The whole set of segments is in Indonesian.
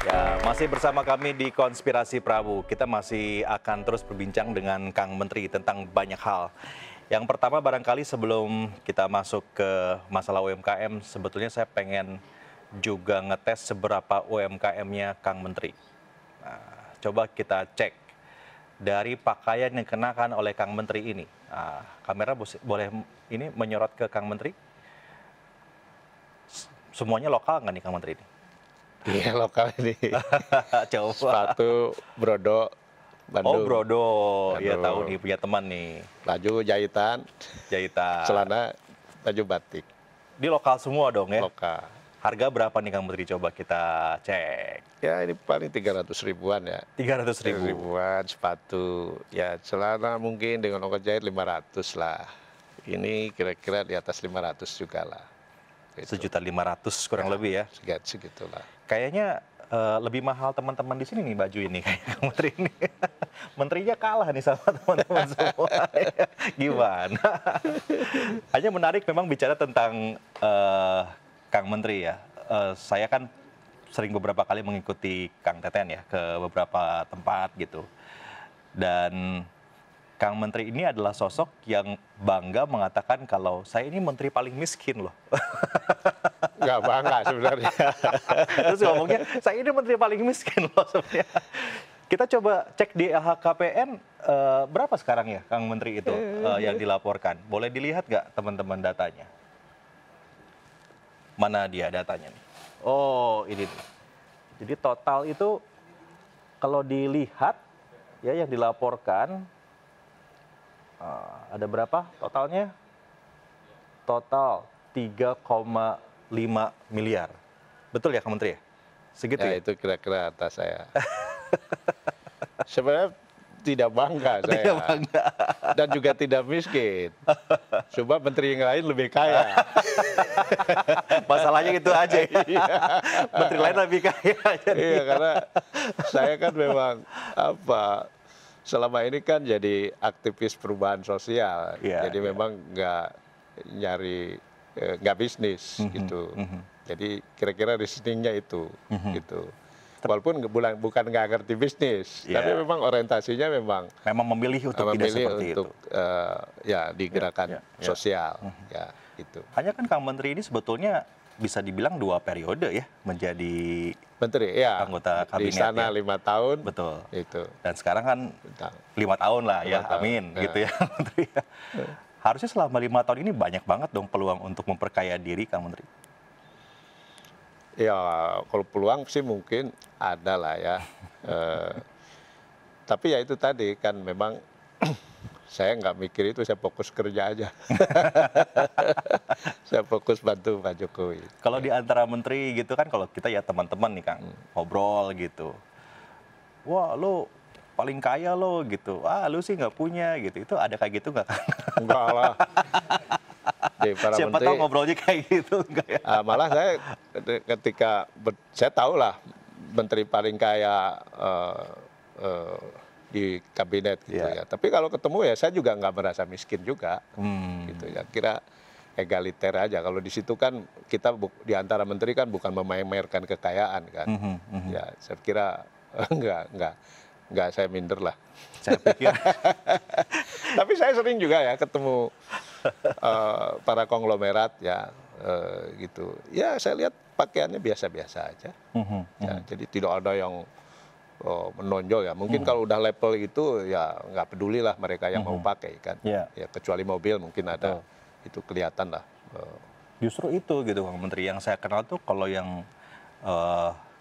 Ya, masih bersama kami di Konspirasi Prabu. Kita masih akan terus berbincang dengan Kang Menteri tentang banyak hal. Yang pertama barangkali sebelum kita masuk ke masalah UMKM, sebetulnya saya pengen juga ngetes seberapa UMKM-nya Kang Menteri. Nah, coba kita cek dari pakaian yang dikenakan oleh Kang Menteri ini. Nah, kamera boleh ini menyorot ke Kang Menteri? Semuanya lokal nggak nih Kang Menteri ini? Iya, lokal ini. Coba. Sepatu Brodo, Oh, Bandung. Brodo. Iya tahu Bandung. nih, punya teman nih. Baju jahitan, Jahitan. celana baju batik, Di lokal semua dong ya? lokal. Harga berapa nih Kang Menteri? Coba kita cek. Ya ini paling 300 ribuan ya. 300.000. Ribuan sepatu. Ya celana mungkin dengan ongkos jahit 500 lah. Ini kira-kira di atas 500 juga lah. Gitu. 1.500.000 kurang lebih ya. Segitulah. Kayaknya lebih mahal teman-teman di sini nih baju ini kayak Kang Menteri ini. Menterinya kalah nih sama teman-teman semua. Gimana? Hanya menarik memang bicara tentang Kang Menteri ya. Saya kan sering beberapa kali mengikuti Kang Teten ya ke beberapa tempat gitu. Dan Kang Menteri ini adalah sosok yang bangga mengatakan kalau saya ini menteri paling miskin loh. Nggak bangga sebenarnya. Terus ngomongnya, saya ini menteri paling miskin loh sebenarnya. Kita coba cek di LHKPN berapa sekarang ya Kang Menteri itu yang dilaporkan. Boleh dilihat nggak teman-teman datanya? Mana dia datanya nih? Oh ini nih. Jadi total itu kalau dilihat ya yang dilaporkan ada berapa totalnya? Total 3,5 miliar. Betul ya Kang Menteri ya? Segitu Ya ya? itu kira-kira atas saya. Sebenarnya tidak bangga saya. Tidak bangga. Dan juga tidak miskin. Coba menteri yang lain lebih kaya. Masalahnya gitu aja ya. Menteri lain lebih kaya. Iya, karena saya kan memang selama ini kan jadi aktivis perubahan sosial. Iya, Jadi iya. memang nggak bisnis gitu. Jadi kira-kira reasoningnya itu gitu. Walaupun bukan nggak ngerti bisnis, Iya. tapi memang orientasinya memang Memang memilih untuk tidak memilih seperti untuk itu. ya di gerakan ya, ya. sosial ya itu. Hanya kan Kang Menteri ini sebetulnya bisa dibilang 2 periode ya menjadi Menteri ya anggota di kabinet sana ya. 5 tahun Betul. itu. Dan sekarang kan Tentang 5 tahun lah 5 ya, tahun, amin ya. gitu ya Menteri ya. Harusnya selama 5 tahun ini banyak banget dong peluang untuk memperkaya diri Kang Menteri. Ya, kalau peluang sih mungkin ada lah ya. Tapi ya itu tadi kan memang saya nggak mikir itu, saya fokus kerja aja. Saya fokus bantu Pak Jokowi. Kalau di antara menteri gitu kan, kalau kita ya teman-teman nih Kang, ngobrol gitu. Wah lu paling kaya lo gitu, lu sih nggak punya gitu. Itu ada kayak gitu nggak Kang? Enggak lah. Di para Siapa menteri, tahu ngobrolnya kayak gitu enggak ya? malah saya ketika saya tahu lah menteri paling kaya di kabinet gitu Iya. ya. Tapi kalau ketemu ya saya juga nggak merasa miskin juga. Gitu ya, kira egaliter aja. Kalau di situ kan kita di antara menteri kan bukan memamerkan kekayaan kan. Ya saya kira nggak saya minder lah. Saya pikir Tapi saya sering juga ya ketemu para konglomerat ya gitu. Ya saya lihat pakaiannya biasa-biasa aja. Ya, jadi tidak ada yang menonjol ya. Mungkin kalau udah level itu ya nggak peduli lah mereka yang mau pakai kan. Iya. Ya kecuali mobil mungkin ada itu kelihatan lah. justru itu gitu Kang Menteri yang saya kenal tuh kalau yang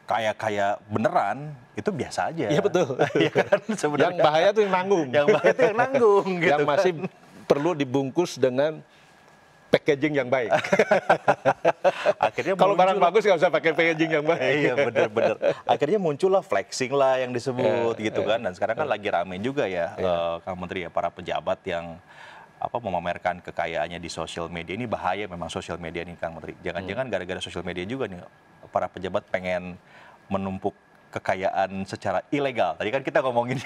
kaya-kaya beneran itu biasa aja. Iya betul. Iya kan sebenarnya. Yang bahaya tuh yang nanggung. Yang bahaya tuh yang nanggung gitu. Yang masih kan. perlu dibungkus dengan packaging yang baik. Akhirnya Kalau barang muncul- bagus nggak usah pakai packaging yang baik. Iya bener-bener. Akhirnya muncullah flexing lah yang disebut gitu kan. Dan sekarang kan lagi rame juga ya Kang Menteri ya, para pejabat yang memamerkan kekayaannya di sosial media. Ini bahaya memang sosial media nih Kang Menteri. Jangan-jangan gara-gara sosial media juga nih para pejabat pengen menumpuk kekayaan secara ilegal. Tadi kan kita ngomongin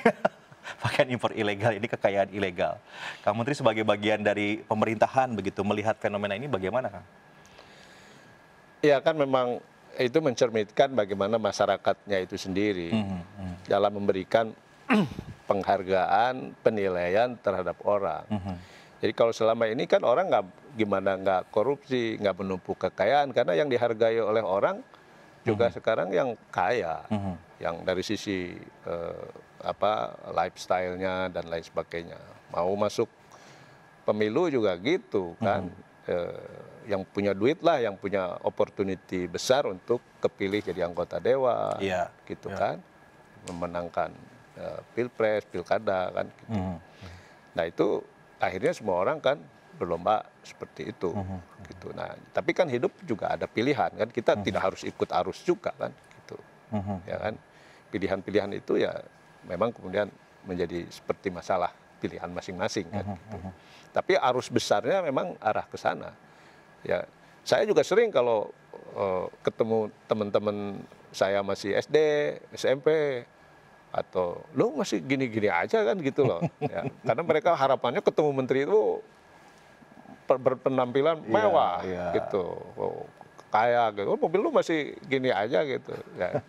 pakaian impor ilegal, ini kekayaan ilegal. Kang Menteri sebagai bagian dari pemerintahan begitu melihat fenomena ini bagaimana Kang? Ya kan memang itu mencerminkan bagaimana masyarakatnya itu sendiri dalam memberikan penghargaan, penilaian terhadap orang. Jadi kalau selama ini kan orang nggak korupsi, nggak menumpuk kekayaan, karena yang dihargai oleh orang juga sekarang yang kaya, yang dari sisi lifestyle-nya dan lain sebagainya. Mau masuk pemilu juga gitu kan, yang punya duit lah, yang punya opportunity besar untuk kepilih jadi anggota dewan, gitu kan, memenangkan pilpres, pilkada kan. Gitu. Nah itu akhirnya semua orang kan berlomba seperti itu, gitu. Nah tapi kan hidup juga ada pilihan kan, kita tidak harus ikut arus juga kan, gitu, ya kan. Pilihan-pilihan itu ya memang kemudian menjadi seperti masalah pilihan masing-masing kan. Gitu. Tapi arus besarnya memang arah ke sana. Ya, saya juga sering kalau ketemu teman-teman saya masih SD, SMP, atau lo masih gini-gini aja kan gitu loh. Ya, karena mereka harapannya ketemu menteri itu berpenampilan mewah gitu. Kaya gitu, mobil lu masih gini aja gitu. Ya.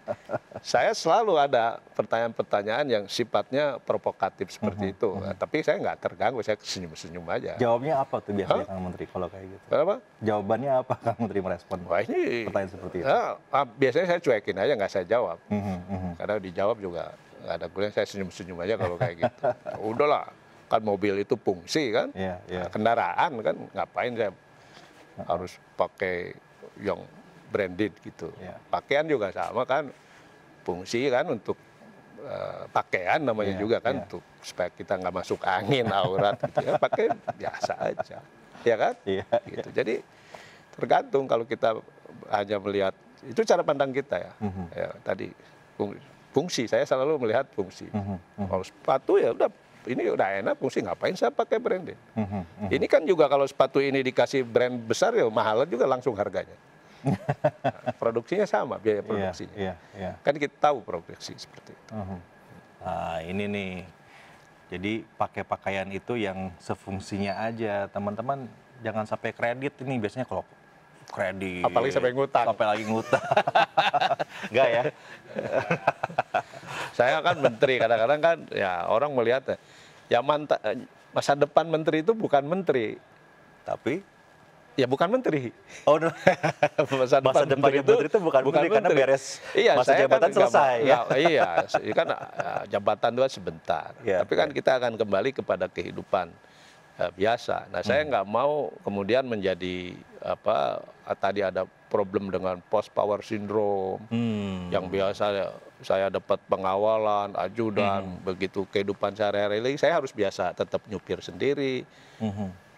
Saya selalu ada pertanyaan-pertanyaan yang sifatnya provokatif seperti itu. Nah, tapi saya nggak terganggu, saya senyum-senyum aja. Jawabnya apa tuh biasanya Kang Menteri kalau kayak gitu? Apa? Jawabannya apa Kang Menteri merespon? Wah ini pertanyaan seperti itu. Biasanya saya cuekin aja, nggak saya jawab. Karena dijawab juga nggak ada gunanya, saya senyum-senyum aja kalau kayak gitu. Ya, udahlah, kan mobil itu fungsi kan, kendaraan kan, ngapain saya harus pakai yang branded gitu. Pakaian juga sama kan, fungsi kan untuk pakaian namanya juga kan, untuk supaya kita nggak masuk angin, aurat gitu ya, pakai biasa aja, ya kan? Gitu. Jadi tergantung, kalau kita hanya melihat, itu cara pandang kita ya. Ya tadi fungsi, saya selalu melihat fungsi. Kalau sepatu ya udah, ini udah enak, fungsi, ngapain saya pakai branded? Ini kan juga kalau sepatu ini dikasih brand besar ya mahal juga langsung harganya. Nah, produksinya sama, biaya produksinya. Kan kita tahu produksi seperti itu. Nah ini nih, jadi pakai pakaian itu yang sefungsinya aja. Teman-teman jangan sampai kredit ini, biasanya kalau kredit. Apalagi sampai ngutang. Sampai lagi ngutang. Enggak ya? Saya kan menteri, kadang-kadang kan ya orang melihat ya masa depan menteri itu bukan menteri, tapi ya bukan menteri. Oh, no. masa depannya menteri itu bukan menteri karena beres masa jabatan kan selesai. Iya, kan jabatan itu sebentar. Tapi kan kita akan kembali kepada kehidupan biasa. Nah, saya nggak mau kemudian menjadi tadi ada problem dengan post power syndrome yang biasa saya dapat pengawalan, ajudan, begitu kehidupan sehari-hari saya harus biasa tetap nyupir sendiri.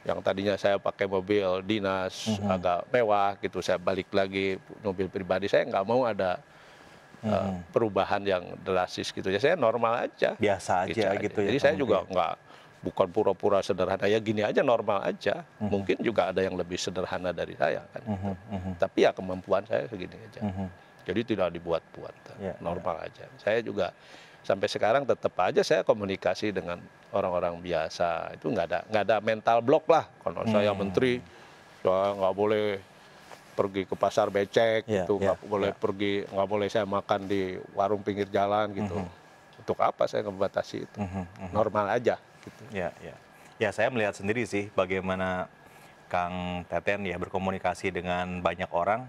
Yang tadinya saya pakai mobil dinas agak mewah gitu, saya balik lagi mobil pribadi, saya nggak mau ada perubahan yang drastis gitu ya, saya normal aja. Biasa aja gitu ya. Jadi saya juga bukan pura-pura sederhana, ya gini aja, normal aja. Mungkin juga ada yang lebih sederhana dari saya kan. Tapi ya kemampuan saya segini aja. Jadi tidak dibuat-buat, normal aja. Saya juga sampai sekarang tetap aja saya komunikasi dengan orang-orang biasa. Itu nggak ada mental block lah. Kalau saya menteri, saya nggak boleh pergi ke pasar becek, gitu, nggak boleh pergi, nggak boleh saya makan di warung pinggir jalan gitu. Untuk apa saya membatasi itu? Normal aja. Gitu. Ya saya melihat sendiri sih bagaimana Kang Teten ya berkomunikasi dengan banyak orang,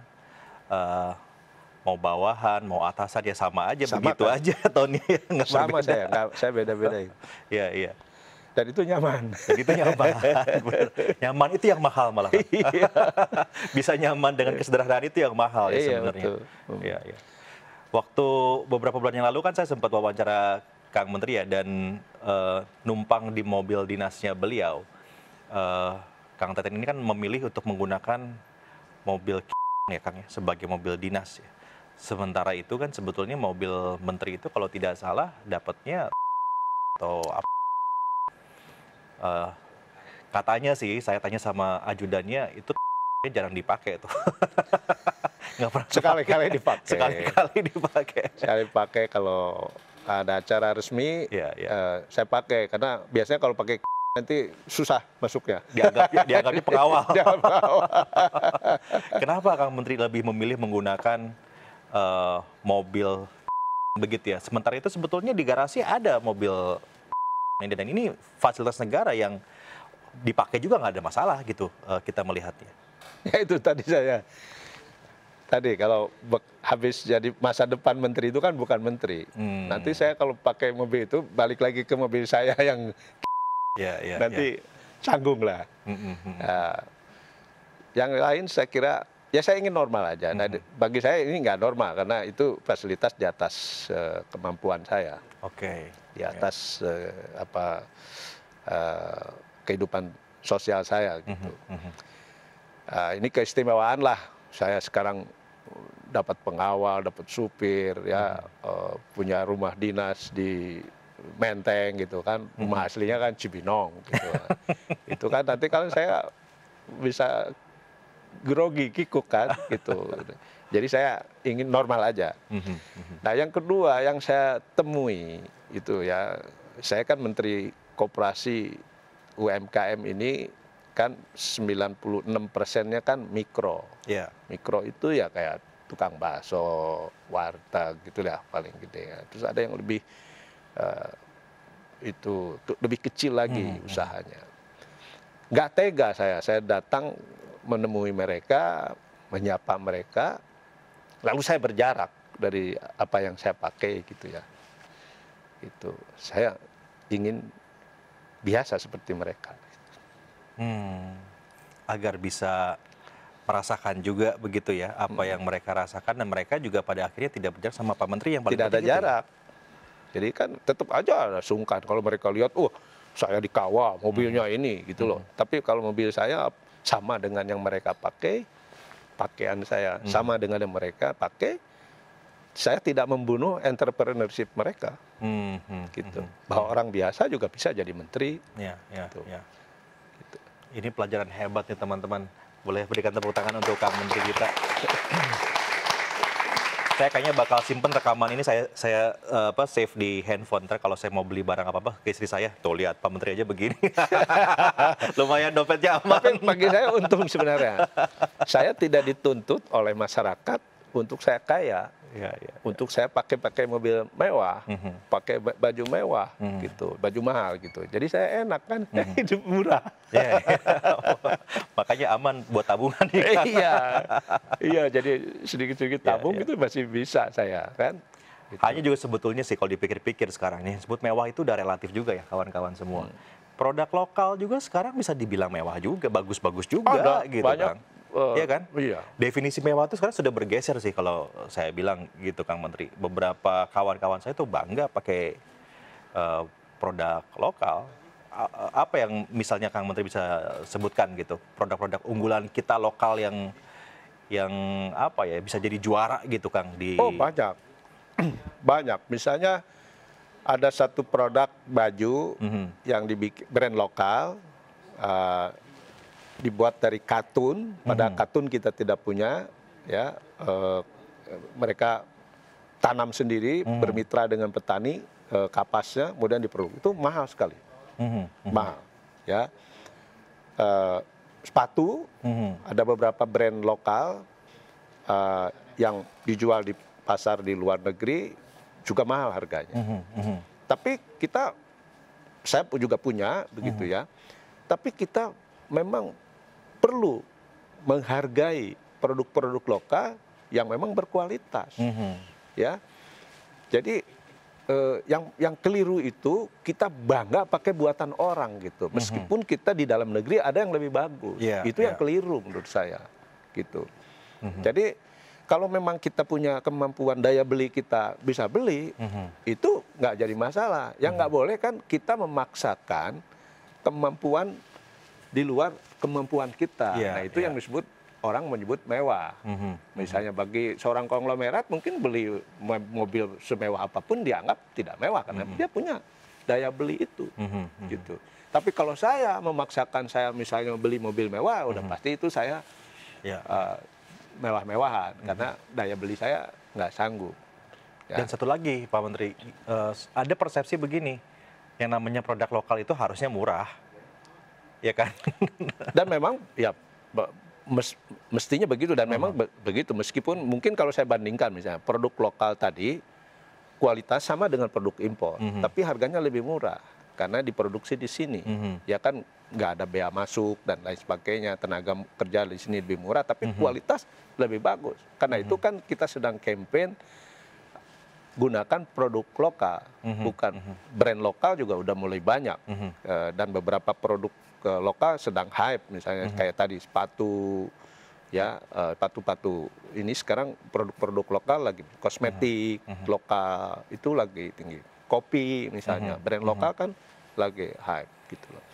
mau bawahan, mau atasan ya sama aja, begitu kan? Aja Tony. Sama saya beda-bedain. Iya. Dan itu nyaman. Nyaman itu yang mahal malah. Bisa nyaman dengan kesederhanaan itu yang mahal ya sebenarnya. Iya. Waktu beberapa bulan yang lalu kan saya sempat wawancara Kang Menteri ya, dan numpang di mobil dinasnya beliau. Kang Teten ini kan memilih untuk menggunakan mobil ya Kang ya, sebagai mobil dinas ya. Sementara itu kan sebetulnya mobil menteri itu kalau tidak salah dapatnya atau apa. Katanya sih, saya tanya sama ajudannya, itu jarang dipakai tuh. Nggak pernah sekali-kali dipakai. Sekali dipakai kalau ada acara resmi, saya pakai, karena biasanya kalau pakai nanti susah masuknya. Dianggapnya pengawal. Kenapa Kang Menteri lebih memilih menggunakan mobil begitu ya. Sementara itu sebetulnya di garasi ada mobil ini, dan ini fasilitas negara yang dipakai juga nggak ada masalah gitu, kita melihatnya. Ya itu tadi kalau habis jadi masa depan menteri itu kan bukan menteri. Nanti saya kalau pakai mobil itu balik lagi ke mobil saya yang nanti canggung lah. Yang lain saya kira ya saya ingin normal aja. Nah, bagi saya ini nggak normal karena itu fasilitas di atas kemampuan saya. Oke. Di atas kehidupan sosial saya gitu. Ini keistimewaan lah. Saya sekarang dapat pengawal, dapat supir, ya punya rumah dinas di Menteng gitu kan. Rumah aslinya kan Cibinong gitu. Itu kan nanti kalau saya bisa grogi, kikuk kan gitu. Jadi saya ingin normal aja. Nah yang kedua yang saya temui itu ya, saya kan Menteri Koperasi UMKM ini kan 96%-nya kan mikro. Mikro itu ya kayak tukang bakso, warteg gitu ya paling gede. Terus ada yang lebih itu lebih kecil lagi usahanya. Nggak tega saya datang menemui mereka, menyapa mereka, lalu saya berjarak dari apa yang saya pakai gitu ya. Itu saya ingin biasa seperti mereka. Agar bisa merasakan juga begitu ya apa yang mereka rasakan, dan mereka juga pada akhirnya tidak berjarak sama Pak Menteri yang paling tidak ada penting jarak. Jadi kan tetap aja ada sungkan kalau mereka lihat, saya dikawal mobilnya ini gitu loh. Tapi kalau mobil saya sama dengan yang mereka pakai, pakaian saya sama dengan yang mereka pakai, saya tidak membunuh entrepreneurship mereka. Gitu. Bahwa orang biasa juga bisa jadi menteri. Gitu. Gitu. Ini pelajaran hebat nih teman-teman. Boleh berikan tepuk tangan untuk Kang Menteri kita. Saya kayaknya bakal simpen rekaman ini, saya save di handphone. Ntar kalau saya mau beli barang apa-apa ke istri saya, tuh lihat Pak Menteri aja begini. Lumayan dompetnya aman. Tapi bagi saya untung sebenarnya. Saya tidak dituntut oleh masyarakat untuk saya kaya. Untuk saya pakai mobil mewah, pakai baju mewah gitu, baju mahal gitu. Jadi saya enak kan, hidup murah. Makanya aman buat tabungan. Iya, jadi sedikit-sedikit tabung itu masih bisa saya kan. Gitu. Hanya juga sebetulnya sih kalau dipikir-pikir sekarang nih, sebut mewah itu udah relatif juga ya kawan-kawan semua. Produk lokal juga sekarang bisa dibilang mewah juga, bagus-bagus juga gitu banyak. Kang. Iya kan? Iya. Definisi mewah itu sekarang sudah bergeser sih kalau saya bilang gitu Kang Menteri. Beberapa kawan-kawan saya tuh bangga pakai produk lokal. Apa yang misalnya Kang Menteri bisa sebutkan gitu, produk-produk unggulan kita lokal yang apa ya bisa jadi juara gitu Kang di... Banyak. Banyak. Misalnya ada satu produk baju yang dibikin brand lokal, dibuat dari katun, pada katun kita tidak punya, ya mereka tanam sendiri, bermitra dengan petani, kapasnya, kemudian diproduksi. Itu mahal sekali, mahal, ya. Sepatu, ada beberapa brand lokal yang dijual di pasar di luar negeri juga mahal harganya. Tapi saya juga punya, begitu ya. Tapi kita memang perlu menghargai produk-produk lokal yang memang berkualitas, ya. Jadi yang keliru itu kita bangga pakai buatan orang gitu, meskipun kita di dalam negeri ada yang lebih bagus. Itu yang keliru menurut saya, gitu. Jadi kalau memang kita punya kemampuan daya beli kita bisa beli, itu nggak jadi masalah. Yang nggak boleh kan kita memaksakan kemampuan di luar kemampuan kita. Nah itu yang disebut, orang menyebut mewah. Misalnya bagi seorang konglomerat mungkin beli mobil semewah apapun dianggap tidak mewah karena dia punya daya beli itu. Gitu. Tapi kalau saya memaksakan saya misalnya beli mobil mewah, udah pasti itu saya mewah-mewahan karena daya beli saya nggak sanggup. Dan satu lagi Pak Menteri, ada persepsi begini, yang namanya produk lokal itu harusnya murah. Ya kan? Dan memang ya mestinya begitu dan memang begitu, meskipun mungkin kalau saya bandingkan misalnya produk lokal tadi kualitas sama dengan produk impor, tapi harganya lebih murah karena diproduksi di sini. Ya kan nggak ada bea masuk dan lain sebagainya, tenaga kerja di sini lebih murah, tapi kualitas lebih bagus. Karena itu kan kita sedang campaign gunakan produk lokal, bukan brand lokal juga udah mulai banyak, dan beberapa produk lokal sedang hype, misalnya kayak tadi sepatu, ya sepatu ini sekarang produk-produk lokal lagi, kosmetik lokal itu lagi tinggi, kopi misalnya, brand lokal kan lagi hype gitu loh.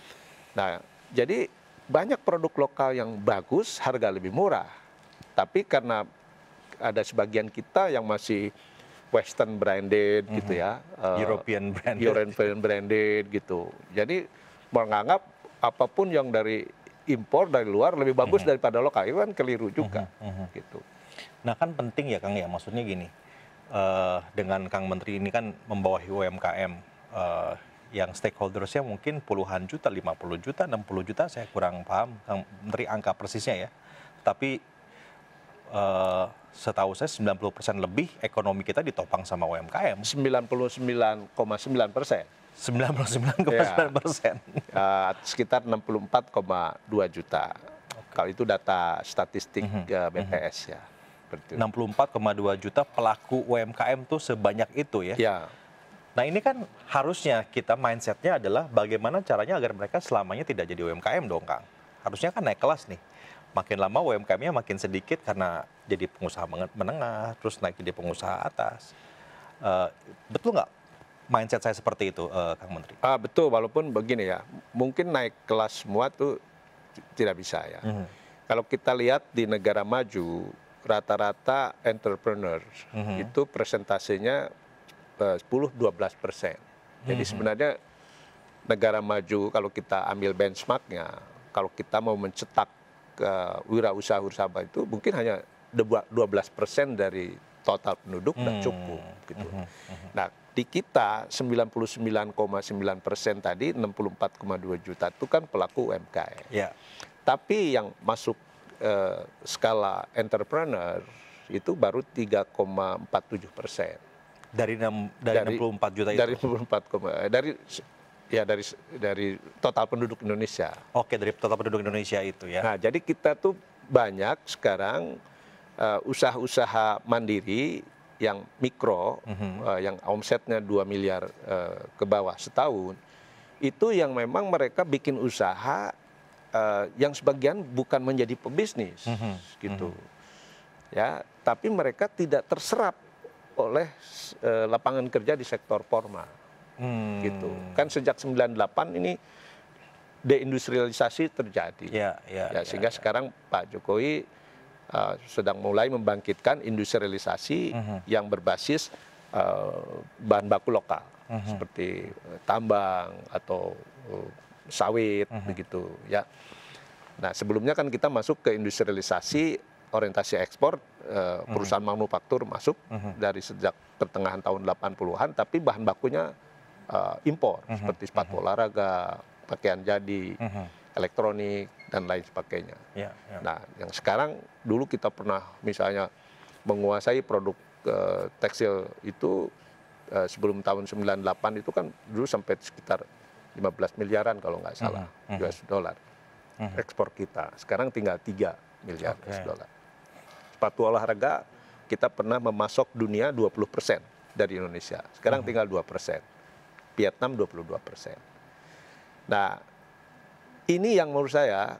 Nah, jadi banyak produk lokal yang bagus, harga lebih murah, tapi karena ada sebagian kita yang masih Western branded gitu ya, European branded. European branded gitu. Jadi menganggap apapun yang dari impor dari luar lebih bagus daripada lokal, itu kan keliru juga gitu. Nah kan penting ya Kang ya, maksudnya gini, dengan Kang Menteri ini kan membawahi UMKM yang stakeholdersnya mungkin puluhan juta, 50 juta, 60 juta, saya kurang paham Kang Menteri angka persisnya ya. Tapi setahu saya 90% lebih ekonomi kita ditopang sama UMKM. 99,9%. 99,9%. Sekitar 64,2 juta. Kalau itu data statistik BPS ya. 64,2 juta pelaku UMKM tuh sebanyak itu ya. Ya. Nah ini kan harusnya kita mindsetnya adalah bagaimana caranya agar mereka selamanya tidak jadi UMKM dong Kang. Harusnya kan naik kelas nih. Makin lama UMKM-nya makin sedikit karena jadi pengusaha menengah, terus naik jadi pengusaha atas. Betul nggak mindset saya seperti itu, Kang Menteri? Betul, walaupun begini ya, mungkin naik kelas semua tuh tidak bisa ya. Kalau kita lihat di negara maju, rata-rata entrepreneur itu persentasenya 10-12%. Jadi sebenarnya negara maju kalau kita ambil benchmarknya, kalau kita mau mencetak wirausaha itu mungkin hanya 12% dari total penduduk dan cukup gitu. Nah, di kita 99,9% tadi 64,2 juta itu kan pelaku UMKM. Ya. Tapi yang masuk skala entrepreneur itu baru 3,47%. Dari 64 juta itu? Dari total penduduk Indonesia. Oke, dari total penduduk Indonesia itu ya. Nah, jadi kita tuh banyak sekarang usaha-usaha mandiri yang mikro, yang omsetnya 2 miliar ke bawah setahun, itu yang memang mereka bikin usaha yang sebagian bukan menjadi pebisnis, gitu. Ya, tapi mereka tidak terserap oleh lapangan kerja di sektor formal. Gitu. Kan sejak 98 ini deindustrialisasi terjadi. Sehingga sekarang Pak Jokowi sedang mulai membangkitkan industrialisasi yang berbasis bahan baku lokal, seperti tambang atau sawit begitu ya. Nah, sebelumnya kan kita masuk ke industrialisasi orientasi ekspor, perusahaan manufaktur masuk dari sejak pertengahan tahun 80-an, tapi bahan bakunya impor, seperti sepatu olahraga, pakaian jadi, elektronik, dan lain sebagainya. Nah, yang sekarang, dulu kita pernah misalnya menguasai produk tekstil itu sebelum tahun 98 itu kan dulu sampai sekitar 15 miliaran kalau nggak salah, US dollar ekspor kita. Sekarang tinggal 3 miliar US dollar. Sepatu olahraga kita pernah memasok dunia 20% dari Indonesia. Sekarang tinggal 2%. Vietnam 22%. Nah, ini yang menurut saya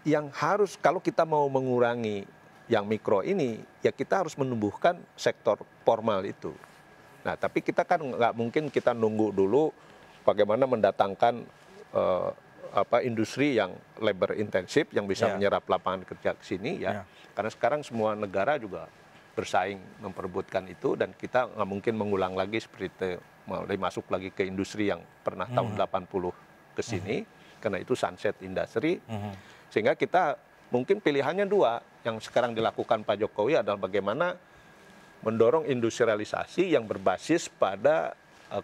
yang harus, kalau kita mau mengurangi yang mikro ini, ya kita harus menumbuhkan sektor formal itu. Nah, tapi kita kan nggak mungkin kita nunggu dulu bagaimana mendatangkan industri yang labor intensif yang bisa menyerap lapangan kerja ke sini ya. Karena sekarang semua negara juga bersaing memperebutkan itu, dan kita nggak mungkin mengulang lagi seperti mulai masuk lagi ke industri yang pernah tahun 80 ke sini, karena itu sunset industry. Sehingga kita mungkin pilihannya dua, yang sekarang dilakukan Pak Jokowi adalah bagaimana mendorong industrialisasi yang berbasis pada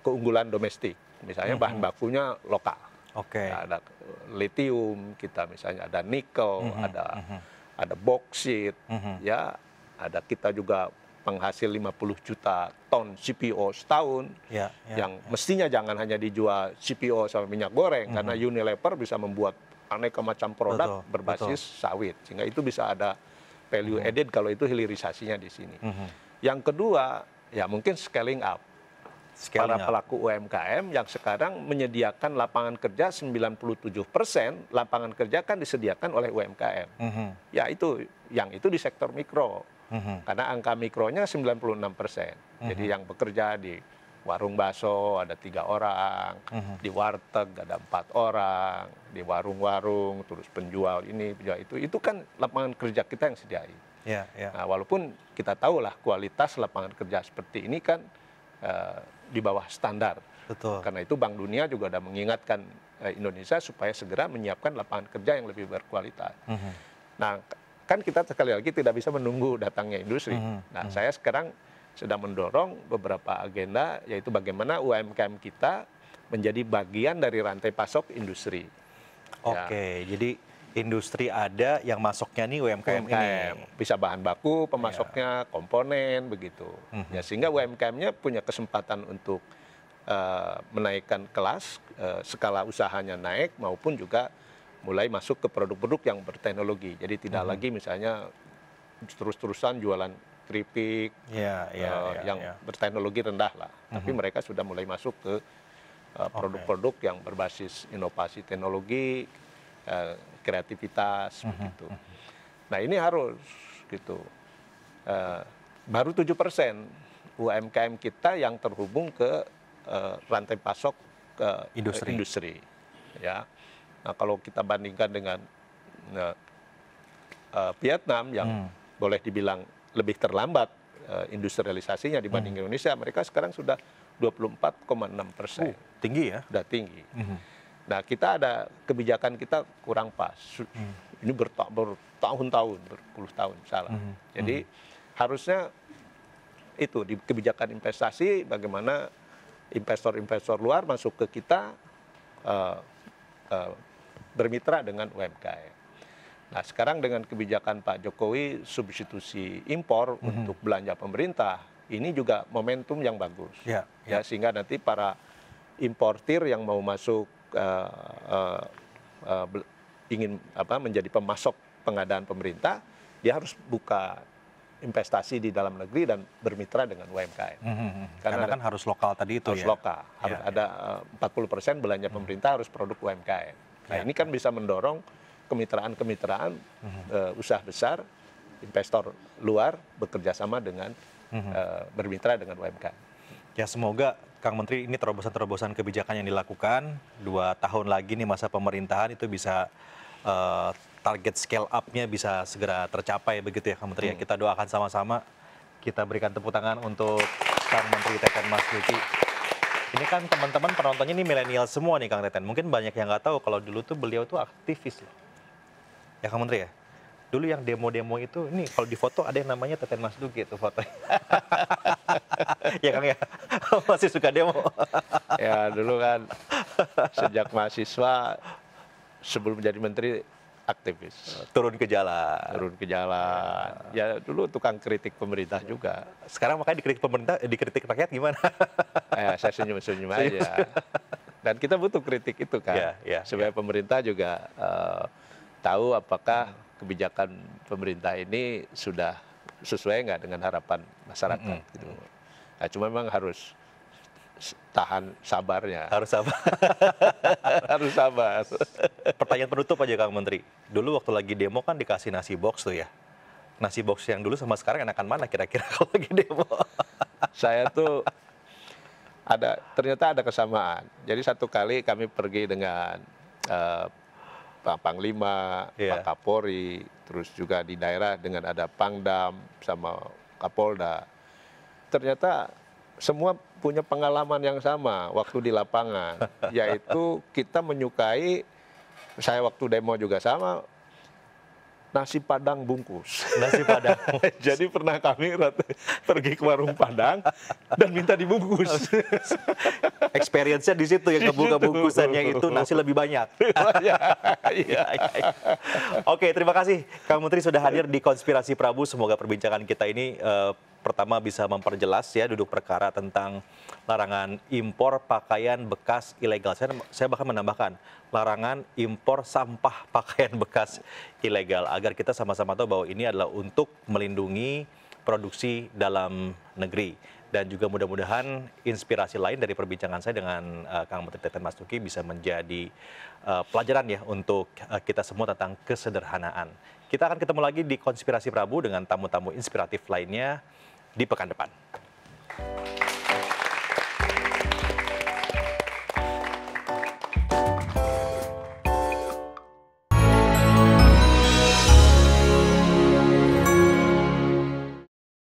keunggulan domestik. Misalnya bahan bakunya lokal. Oke. Ya, ada lithium, kita misalnya ada nikel, ada boksit, ya, ada kita juga penghasil 50 juta ton CPO setahun, Ya, yang mestinya jangan hanya dijual CPO sama minyak goreng, karena Unilever bisa membuat aneka macam produk Betul, berbasis sawit, sehingga itu bisa ada value added kalau itu hilirisasinya di sini. Yang kedua, ya mungkin scaling up. Para Scaling up. pelaku UMKM yang sekarang menyediakan lapangan kerja 97% lapangan kerja kan disediakan oleh UMKM. Ya itu, yang itu di sektor mikro. Karena angka mikronya 96%. Jadi yang bekerja di warung bakso ada 3 orang, di warteg ada 4 orang, di warung-warung, terus penjual ini, penjual itu kan lapangan kerja kita yang sediain. Ya, ya. Nah, walaupun kita tahulah kualitas lapangan kerja seperti ini kan di bawah standar. Betul. Karena itu Bank Dunia juga sudah mengingatkan Indonesia supaya segera menyiapkan lapangan kerja yang lebih berkualitas. Nah, kan kita sekali lagi tidak bisa menunggu datangnya industri. Nah, saya sekarang sedang mendorong beberapa agenda, yaitu bagaimana UMKM kita menjadi bagian dari rantai pasok industri. Oke, jadi industri ada yang masuknya nih UMKM ini. Bisa bahan baku, pemasoknya, komponen, begitu. Ya, sehingga UMKM-nya punya kesempatan untuk menaikkan kelas, skala usahanya naik, maupun juga mulai masuk ke produk-produk yang berteknologi. Jadi tidak lagi misalnya terus-terusan jualan keripik yang berteknologi rendah lah. Tapi mereka sudah mulai masuk ke produk-produk yang berbasis inovasi teknologi, kreativitas, begitu. Nah ini harus gitu. Baru 7% UMKM kita yang terhubung ke rantai pasok ke industri. Ya. Nah, kalau kita bandingkan dengan Vietnam yang boleh dibilang lebih terlambat industrialisasinya dibanding Indonesia, mereka sekarang sudah 24,6%. Tinggi ya? Sudah tinggi. Nah, kita ada kebijakan kita kurang pas. Ini bertahun-tahun, berpuluh tahun salah. Jadi harusnya itu di kebijakan investasi, bagaimana investor-investor luar masuk ke kita bermitra dengan UMKM. Nah, sekarang dengan kebijakan Pak Jokowi substitusi impor untuk belanja pemerintah, ini juga momentum yang bagus. Ya, sehingga nanti para importir yang mau masuk ingin menjadi pemasok pengadaan pemerintah, dia harus buka investasi di dalam negeri dan bermitra dengan UMKM. Karena kan harus lokal tadi itu harus lokal, harus ada 40% belanja pemerintah harus produk UMKM. Nah, ini kan bisa mendorong kemitraan-kemitraan usaha besar, investor luar bekerja sama dengan bermitra dengan UMKM. Ya, semoga Kang Menteri ini terobosan-terobosan kebijakan yang dilakukan 2 tahun lagi nih masa pemerintahan itu bisa target scale up-nya bisa segera tercapai begitu ya Kang Menteri. Kita doakan sama-sama, kita berikan tepuk tangan untuk Kang Menteri Teten Mas Duki. Ini kan teman-teman penontonnya ini milenial semua nih Kang Teten. Mungkin banyak yang nggak tahu kalau dulu tuh beliau tuh aktivis loh. Ya Kang Menteri ya? Dulu yang demo-demo itu, ini kalau di foto ada yang namanya Teten Mas Duki itu fotonya. Ya Kang ya? Masih suka demo? Ya dulu kan sejak mahasiswa sebelum menjadi menteri aktivis. Turun ke jalan. Turun ke jalan. Ya dulu tukang kritik pemerintah juga. Sekarang makanya dikritik pemerintah, dikritik rakyat gimana? Saya senyum-senyum aja. Dan kita butuh kritik itu kan. Supaya pemerintah juga tahu apakah kebijakan pemerintah ini sudah sesuai nggak dengan harapan masyarakat. Gitu. Nah, cuma memang harus tahan sabarnya. Harus sabar. Harus sabar. Pertanyaan penutup aja Kang Menteri. Dulu waktu lagi demo kan dikasih nasi box tuh ya. Nasi box yang dulu sama sekarang enakan mana kira-kira kalau lagi demo? Saya tuh ternyata ada kesamaan. Jadi satu kali kami pergi dengan Pak Panglima, Pak Kapolri, terus juga di daerah dengan ada Pangdam sama Kapolda. Ternyata semua punya pengalaman yang sama waktu di lapangan, yaitu kita menyukai, saya waktu demo juga sama, nasi Padang bungkus. Nasi Padang. Jadi pernah kami pergi ke warung Padang dan minta dibungkus. Experience-nya di situ yang kebuka bungkusannya itu nasi lebih banyak. Iya. Oke, terima kasih Kang Menteri sudah hadir di Konspirasi Prabu. Semoga perbincangan kita ini pertama bisa memperjelas ya duduk perkara tentang larangan impor pakaian bekas ilegal. Saya bahkan menambahkan larangan impor sampah pakaian bekas ilegal agar kita sama-sama tahu bahwa ini adalah untuk melindungi produksi dalam negeri. Dan juga mudah-mudahan inspirasi lain dari perbincangan saya dengan Kang Menteri Teten Mas Duki bisa menjadi pelajaran ya untuk kita semua tentang kesederhanaan. Kita akan ketemu lagi di Konspirasi Prabu dengan tamu-tamu inspiratif lainnya di pekan depan.